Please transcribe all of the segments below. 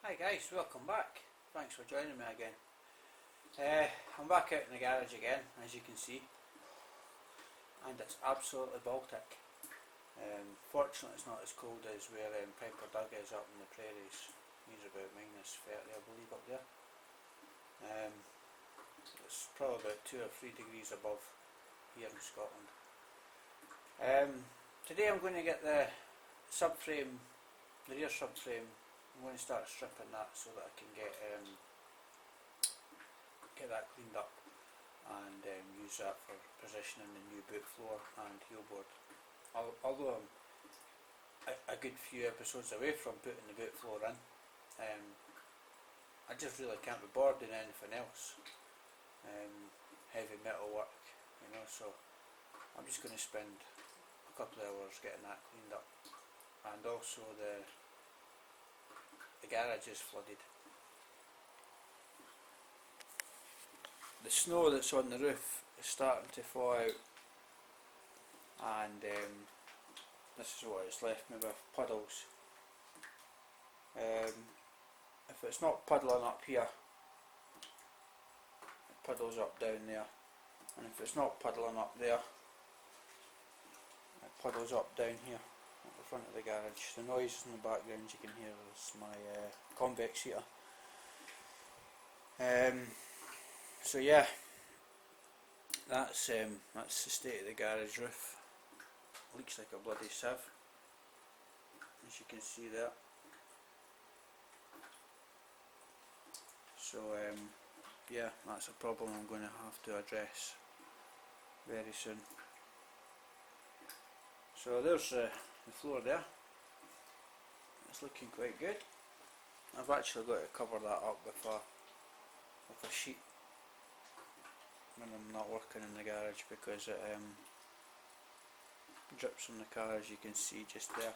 Hi guys, welcome back. Thanks for joining me again. I'm back out in the garage again, as you can see, and it's absolutely Baltic. Fortunately it's not as cold as where Piper Dug is up in the prairies. He's about -30 I believe up there. It's probably about 2 or 3 degrees above here in Scotland. Today I'm going to get the subframe, the rear subframe. I'm going to start stripping that so that I can get that cleaned up and use that for positioning the new boot floor and heel board. Although I'm a good few episodes away from putting the boot floor in, I just really can't be bored doing anything else. Heavy metal work, you know, so I'm just going to spend a couple of hours getting that cleaned up. And also the garage is flooded. The snow that's on the roof is starting to fall out, and this is what it's left me with, puddles. If it's not puddling up here, it puddles up down there, and if it's not puddling up there, it puddles up down here at the front of the garage. The noise in the background you can hear is my convex heater. So yeah, that's the state of the garage roof. Leaks like a bloody sieve, as you can see there. So yeah, that's a problem I'm going to have to address very soon. So there's the floor there. It's looking quite good. I've actually got to cover that up with a sheet when I'm not working in the garage, because it drips from the car, as you can see just there.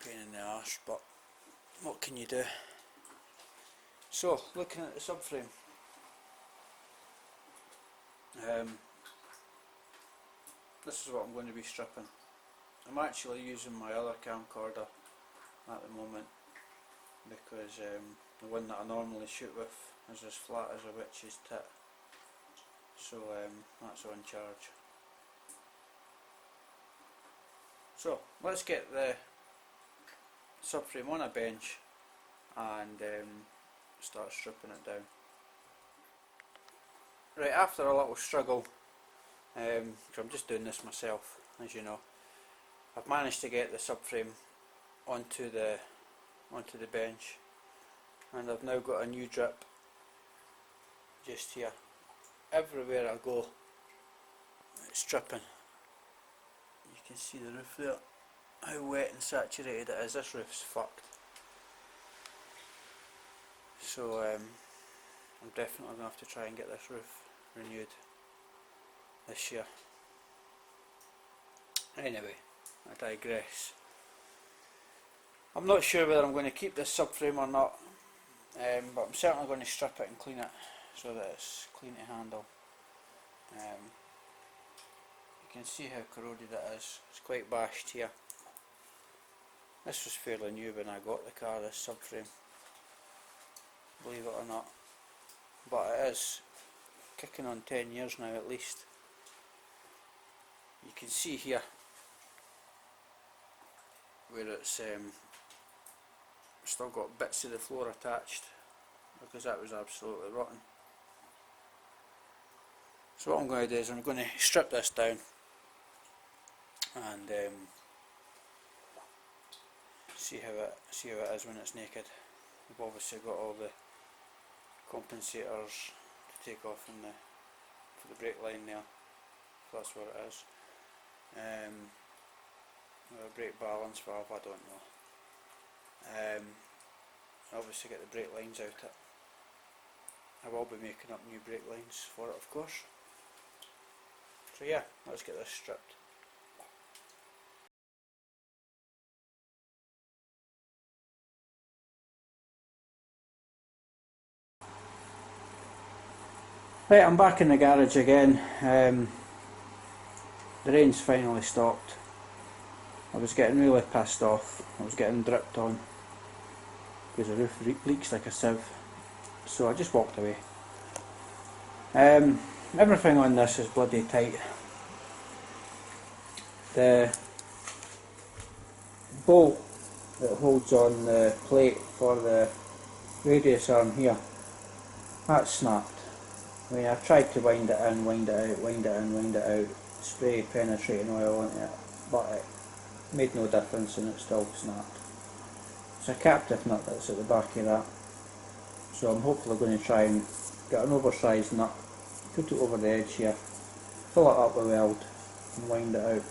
Pain in the arse, but what can you do? So, looking at the subframe, this is what I'm going to be stripping. I'm actually using my other camcorder at the moment, because the one that I normally shoot with is as flat as a witch's tit, so that's on charge. So let's get the subframe on a bench and start stripping it down. Right, after a little struggle, because I'm just doing this myself, as you know, I've managed to get the subframe onto the bench, and I've now got a new drip just here. Everywhere I go, it's dripping. You can see the roof there, how wet and saturated it is. This roof's fucked. So I'm definitely going to have to try and get this roof renewed this year. Anyway, I digress. I'm not sure whether I'm going to keep this subframe or not, but I'm certainly going to strip it and clean it so that it's clean to handle. You can see how corroded it is. It's quite bashed here. This was fairly new when I got the car, this subframe, believe it or not, but it is kicking on 10 years now at least. You can see here where it's still got bits of the floor attached, because that was absolutely rotten. So what I'm going to do is I'm going to strip this down and see how it is when it's naked. We've obviously got all the compensators to take off for the brake line there, if that's what it is. A brake balance valve, I don't know. Obviously get the brake lines out it. I will be making up new brake lines for it, of course. So yeah, let's get this stripped. Right, I'm back in the garage again. The rain's finally stopped. I was getting really pissed off. I was getting dripped on because the roof leaks like a sieve, so I just walked away. Everything on this is bloody tight. The bolt that holds on the plate for the radius arm here, that's snapped. I mean, I've tried to wind it in, wind it out, wind it in, wind it out, spray penetrating oil on it, but it made no difference and it still snapped. It's a captive nut that's at the back of that, so I'm hopefully going to try and get an oversized nut, put it over the edge here, fill it up with weld and wind it out.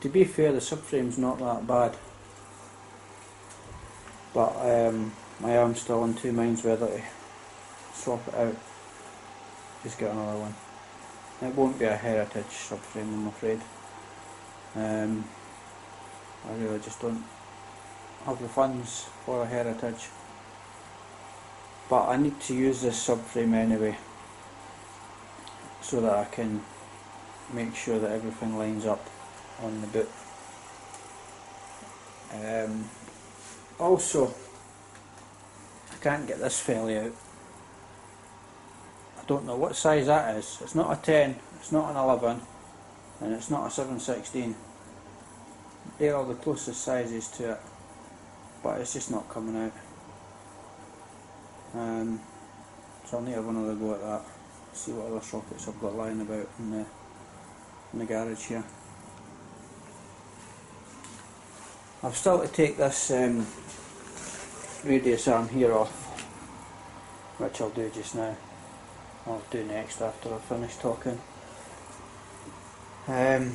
To be fair, the subframe's not that bad, but I am still in two minds whether to swap it out, just get another one. It won't be a heritage subframe, I'm afraid. I really just don't have the funds for a heritage, but I need to use this subframe anyway so that I can make sure that everything lines up on the boot. Also, I can't get this fairly out. I don't know what size that is. It's not a 10, it's not an 11, and it's not a 7/16. They're all the closest sizes to it, but it's just not coming out. So I'll need to have another go at that, see what other sockets I've got lying about in the garage here. I've still to take this radius arm here off, which I'll do just now. I'll do next after I've finished talking. And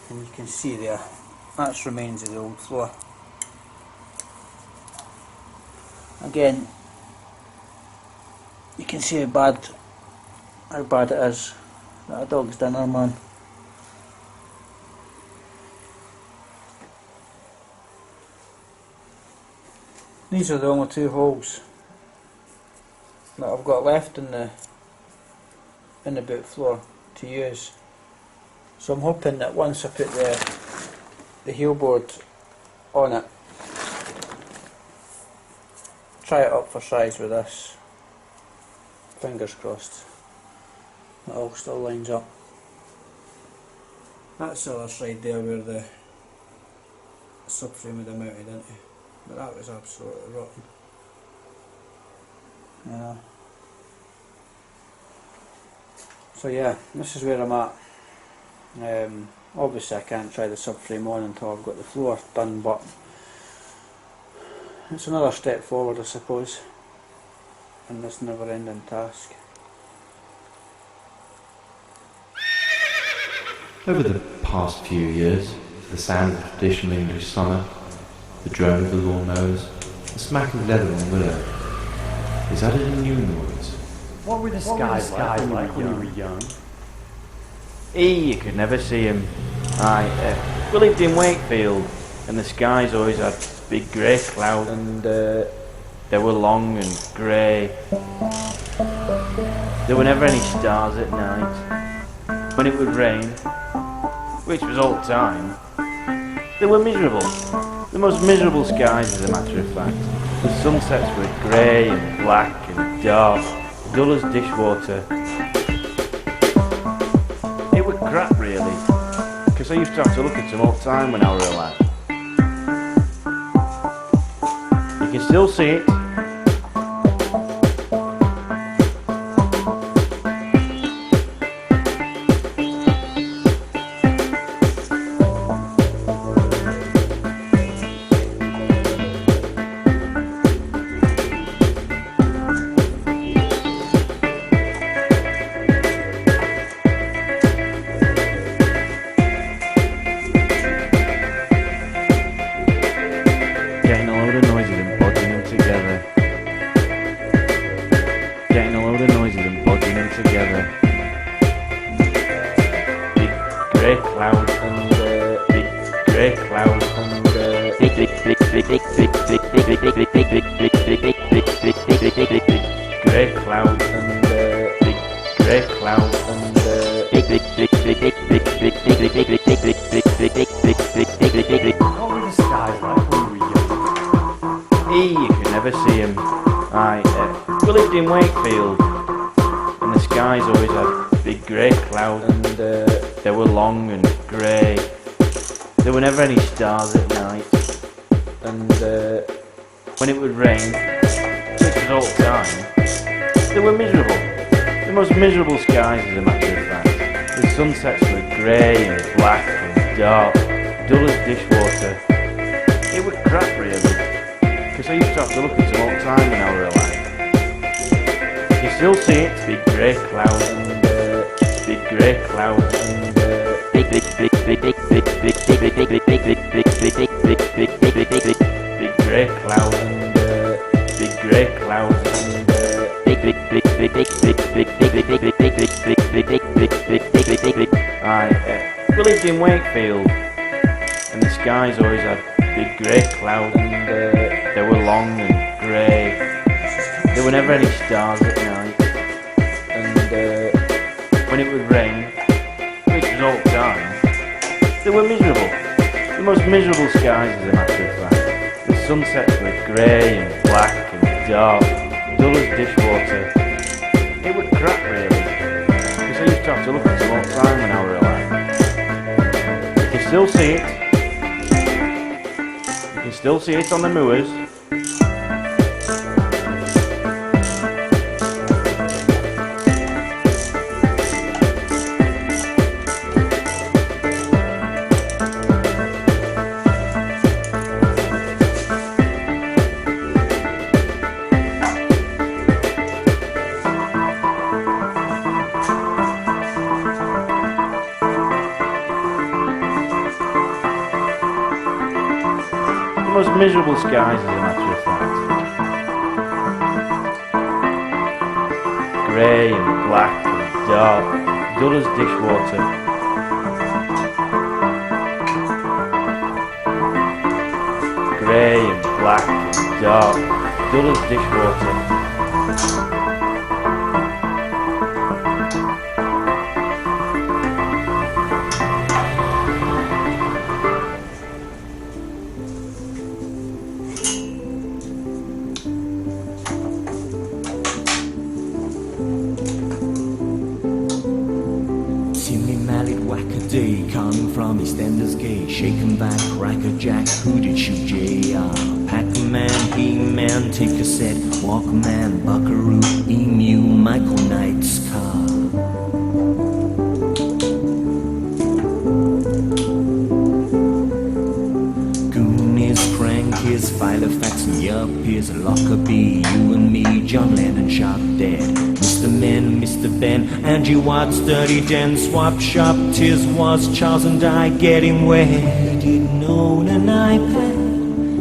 you can see there, that's remains of the old floor. Again, you can see how bad it is. That a dog's dinner, man. These are the only two holes that I've got left in the boot floor to use. So I'm hoping that once I put the heel board on it, try it up for size with this, fingers crossed, it all still lines up. That's the other side there where the subframe would have mounted into, but that was absolutely rotten. Yeah. So yeah, this is where I'm at. Obviously I can't try the subframe on until I've got the floor done, but it's another step forward, I suppose, in this never-ending task. Over the past few years, the sound of traditional English summer, the drone of the lawnmowers, the smack of leather on willow, is added a new noise. What were the skies like when you were young? You could never see him. We lived in Wakefield, and the skies always had big grey clouds, and they were long and grey. There were never any stars at night. When it would rain, which was all the time, they were miserable. The most miserable skies, as a matter of fact. The sunsets were grey and black and dark, dull as dishwater. It was crap, really, because I used to have to look at them all the time when I was a lad. You can still see it. Getting a load of noises and bodging them together. Getting a load of noises and bodging them together. Big grey clouds and big grey clouds and big grey clouds and big grey clouds and What were the skies like when we were young? You could never see them. We lived in Wakefield, and the skies always had big grey clouds, and they were long and grey. There were never any stars at night, and when it would rain, which was all the time, they were miserable. The most miserable skies, as a matter of fact. The sunsets were grey and black and dark, dull as dishwater. It was crap, really, because I used to have to look at them all the time when I were alive. You can still see it, big grey clouds and big grey clouds and big grey clouds and big grey clouds and we lived in Wakefield, and the skies always had big grey clouds, and they were long and grey. There were never any stars at night, and when it would rain, which was all the time, they were miserable. The most miserable skies, as a matter of fact. The sunsets were grey and black and dark, dull as dishwater. It was crap, really, because I used to have to look at them all the time when I were alive. You can still see it. You can still see it on the moors. The most miserable skies, as a matter of fact. Grey and black and dark, dull as dishwater. Grey and black and dark, dull as dishwater. Whack-a-day, coming from EastEnders Gate, shaking back, cracker-jack, who did shoot JR? Pac-Man, He-Man, take a set, Walkman, Buckaroo, Emu, Michael Knight's car. Goonies, Crankies, Filofax, and Yuppies, Lockerbie, you and me, John Lennon shot dead. Mr. Men, Mr. Ben, Angie Watts, Dirty Den, Swap Shop, Tiz was Charles and I getting wet. We didn't own an iPad,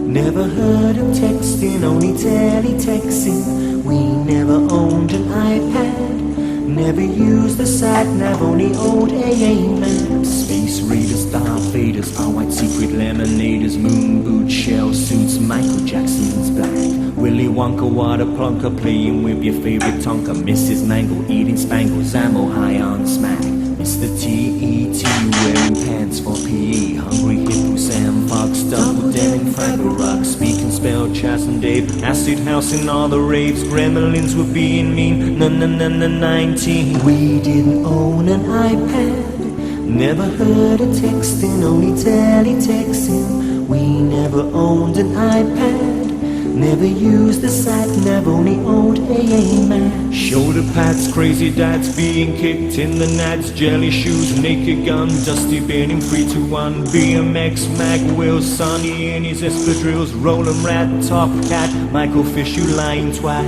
never heard of texting, only teletexting. We never owned an iPad, never used the sat-nav, only old AA maps. Space Raiders, Darth Vaders, our white secret lemonaders, moon boot, shell suits, Michael Jackson's black. Willy Wonka, water plunker, playing with your favorite Tonka. Mrs. Mangle, eating spangles, ammo high on smack. Mr. T.E.T. wearing pants for PE. Hungry Hippo, Sam Fox, Double Denning, Fraggle Rock, speaking spell, Chaz and Dave. Acid house in all the raves, gremlins were being mean. 19. We didn't own an iPad, never heard of texting, only teletexting. We never owned an iPad, never used the sat-nav, only old AA man. Shoulder pads, crazy dads being kicked in the nads, jelly shoes, naked gun, dusty bin in 3 to 1, BMX, mag wheels, Sonny in his espadrilles, rollin' rat, top cat, Michael Fish, you lying twat.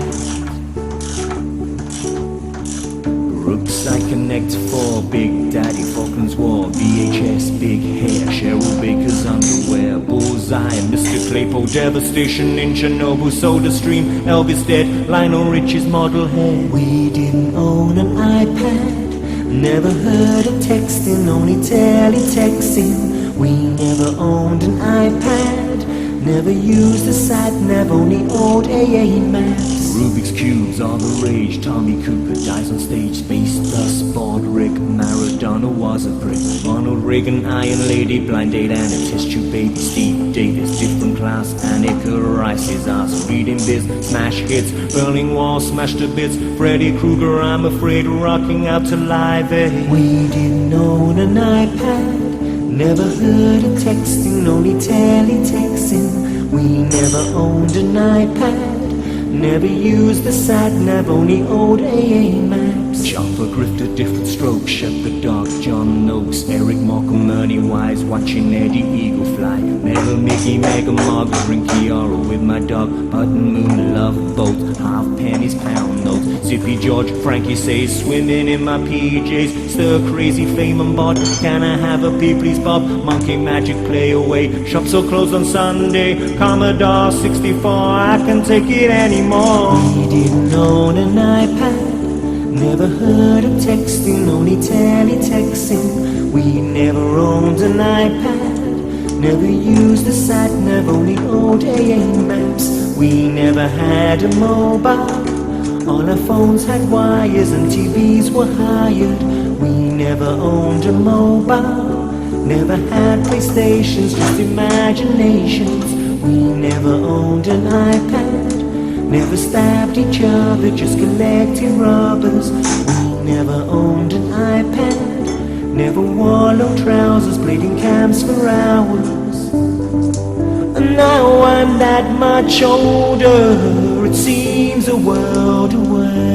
Brooks, I connect for Big Daddy, Falklands War, VHS, big hair, Cheryl Baker's underwear, Bullseye, Mr. Claypole, Devastation in Chernobyl, Soda Stream, Elvis dead, Lionel Richie's model hair. We didn't own an iPad, never heard of texting, only teletexting. We never owned an iPad, Never used the sat-nav, only old AA maps. Rubik's Cubes are the rage. Tommy Cooper dies on stage. Space dust, bald Rick. Maradona was a prick. Ronald Reagan, Iron Lady, Blind Date and a test tube baby. Steve Davis, different class. Annika Rice, his ass. Reading biz, smash hits. Berlin Wall, smashed to bits. Freddy Krueger, I'm afraid, rocking out to Live Aid. We didn't own an iPad. Never heard of texting, only teletexting. We never owned an iPad. Never used the sat-nav, only old AA maps. Chopper, grifter, different strokes. Shepherd dog, John Noakes. Eric Malcolm, Ernie Wise, watching Eddie Eagle fly. Mega Mickey, Mega Mog, drink Kiara with my dog. Button Moon, love boat. Half pennies, pound notes. Zippy George, Frankie says, swimming in my PJs. Stir crazy fame and bot. Can I have a pee please Bob? Monkey magic play away. Shops are closed on Sunday. Commodore 64, I can take it anymore. We didn't own an iPad. Never heard of texting, only teletexting. We never owned an iPad. Never used the sat-nav, only old AA maps. We never had a mobile. All our phones had wires and TVs were hired. We never owned a mobile. Never had PlayStations, just imaginations. We never owned an iPad. Never stabbed each other, just collected rubbers. We never owned an iPad. Never wore long trousers, played in camps for hours. And now I'm that much older, it seems a world away.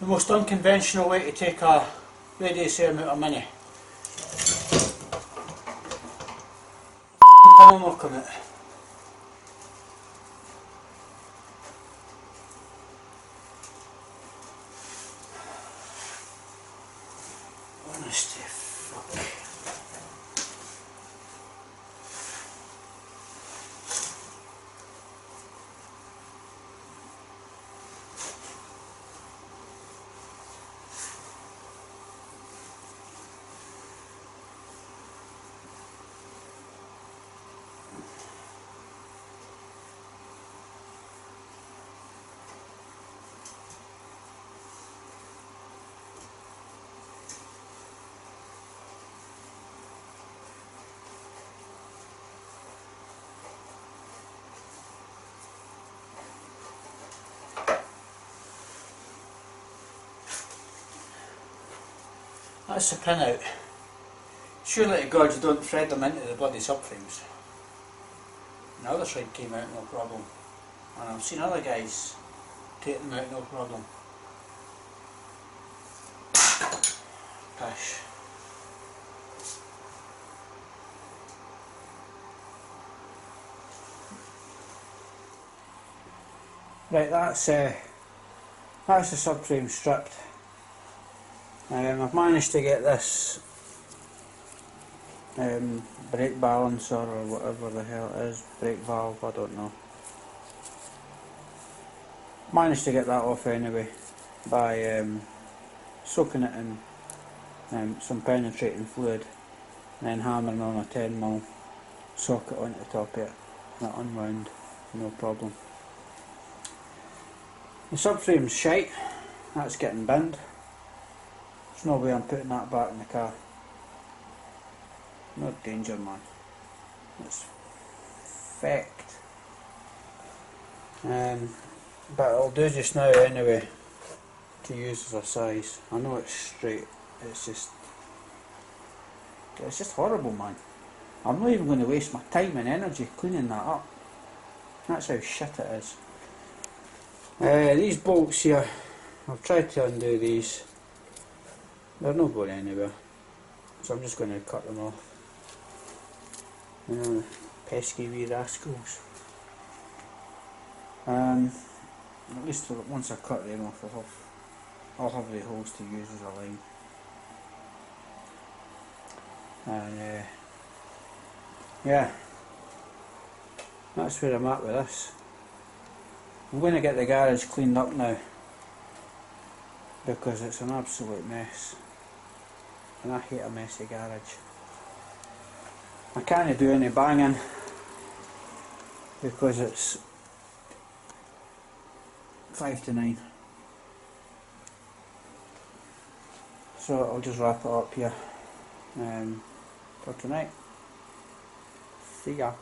The most unconventional way to take a radius arm out of Mini. Panel knock on it. Honest to fuck. That's the pin out. Surely to God you don't thread them into the bloody subframes. The other side came out no problem. And I've seen other guys take them out no problem. Pish. Right, that's the subframe stripped. I've managed to get this brake balancer or whatever the hell it is, brake valve, I don't know. Managed to get that off anyway by soaking it in some penetrating fluid and then hammering on a 10mm socket onto the top of it, and it unwound, no problem. The subframe's shite, that's getting binned. There's no way I'm putting that back in the car. No danger, man. It's fecked. But it'll do just now anyway to use as a size. I know it's straight, it's just horrible, man. I'm not even going to waste my time and energy cleaning that up. That's how shit it is. These bolts here, I've tried to undo these. They're not going anywhere. So I'm just going to cut them off. You know, pesky wee rascals. At least once I cut them off, I'll have the holes to use as a line. And yeah, that's where I'm at with this. I'm going to get the garage cleaned up now because it's an absolute mess, and I hate a messy garage. I can't do any banging because it's 5 to 9. So I'll just wrap it up here for tonight. See ya.